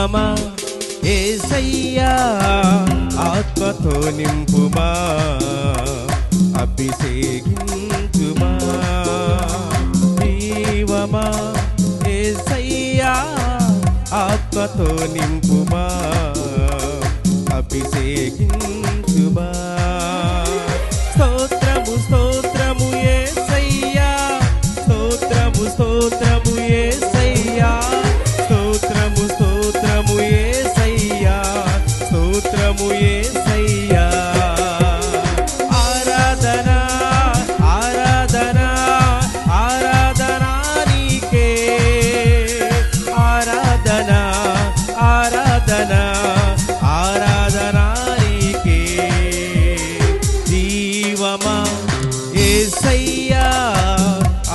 జీవమా యేసయ్యా ఆత్మతో నింపుమా అభిషేకించుమా జీవమా యేసయ్యా ఆత్మతో నింపుమా అభిషేకించుమా స్తోత్రము స్తోత్రము యేసయ్యా స్తోత్రము స్తోత్రము యేసయ్యా స్తోత్రము స్తోత్రము యేసయ్యా స్తోత్రము యేసయ్యా ఆరాధన ఆరాధన ఆరాధన నీకే ఆరాధన ఆరాధన ఆరాధన నీకే జీవమా యేసయ్యా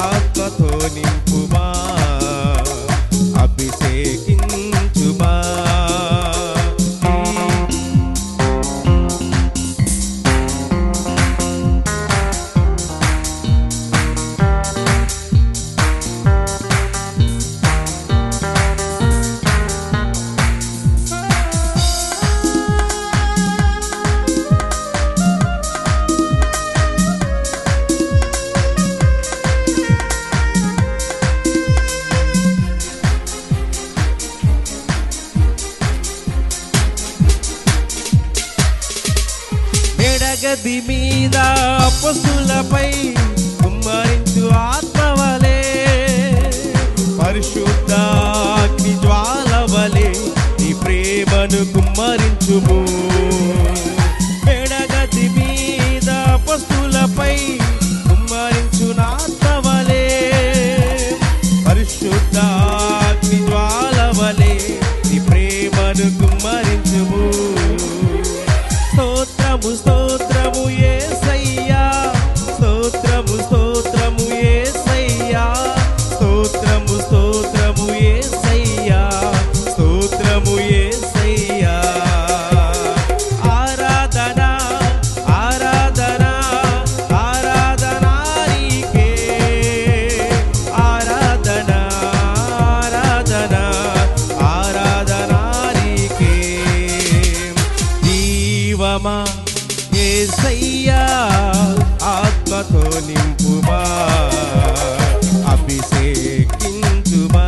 ఆత్మతో నింపుమా అభిషేకించుమా గది మీద అపొస్తలులపై కుమ్మరించు ఆత్మవలే పరిశుద్ధ అగ్ని జ్వాలవలే నీ ప్రేమను కుమ్మరించుము మేడగది మీద అపొస్తలులపై కుమ్మరించు ఆత్మవలే పరిశుద్ధ అగ్ని జ్వాలవలే నీ ప్రేమను కుమ్మరించుము స్తోత్రము స్తోత్రము యేసయ్యా స్తోత్రము స్తోత్రము యేసయ్యా స్తోత్రము స్తోత్రము యేసయ్యా స్తోత్రము యేసయ్యా ఆరాధన ఆరాధన ఆరాధన నీకే ఆరాధన ఆరాధన ఆరాధన నీకే జీవమా యేసయ్యా ఆత్మతో నింపుమా అభిషేకించుమా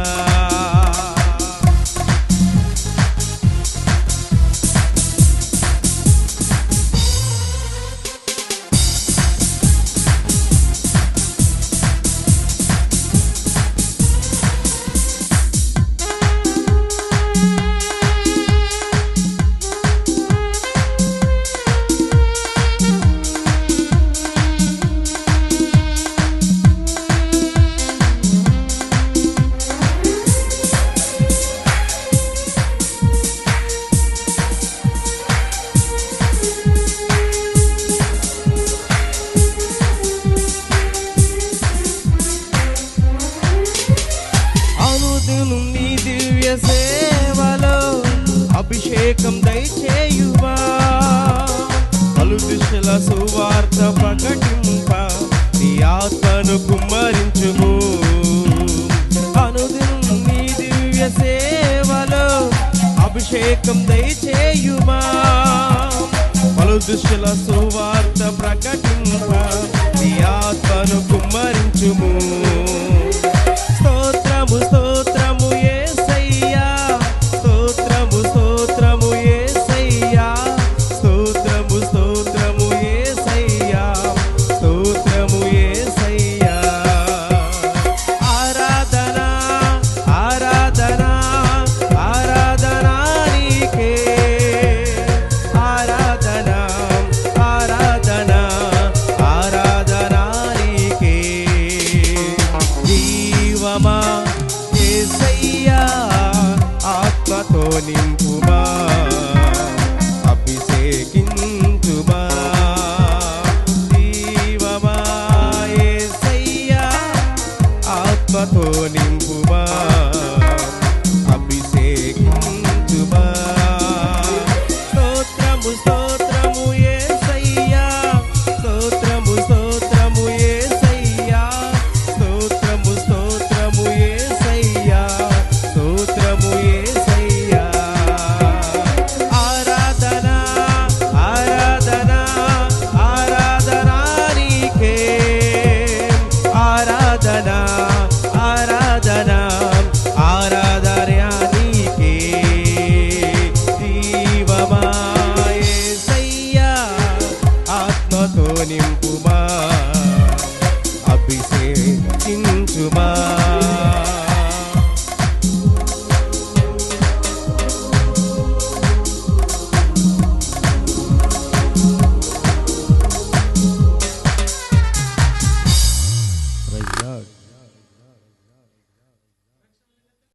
నీ దివ్య సేవలో అభిషేకం దయచేయుమా పలు దిశల సువార్త ప్రకటింప నీ ఆత్మను కుమ్మరించుము అనుదినం నీ దివ్య సేవలో అభిషేకం దయచేయుమా పలు దిశల సువార్త ప్రకటింప నీ ఆత్మను కుమ్మరించుము స్తోత్రము స్తోత్రము యేసయ్యా స్తోత్రము స్తోత్రము యేసయ్యా స్తోత్రము స్తోత్రము యేసయ్యా స్తోత్రము యేసయ్యా ఆరాధన ఆరాధన ఆరాధన నీకే ఆరాధన ఆరాధన ఆరాధన నీకే జీవమా యేసయ్యా ఆత్మతో నింపుమా అభిషేకించుమా జీవమా యేసయ్యా ఆత్మతో నింపుమా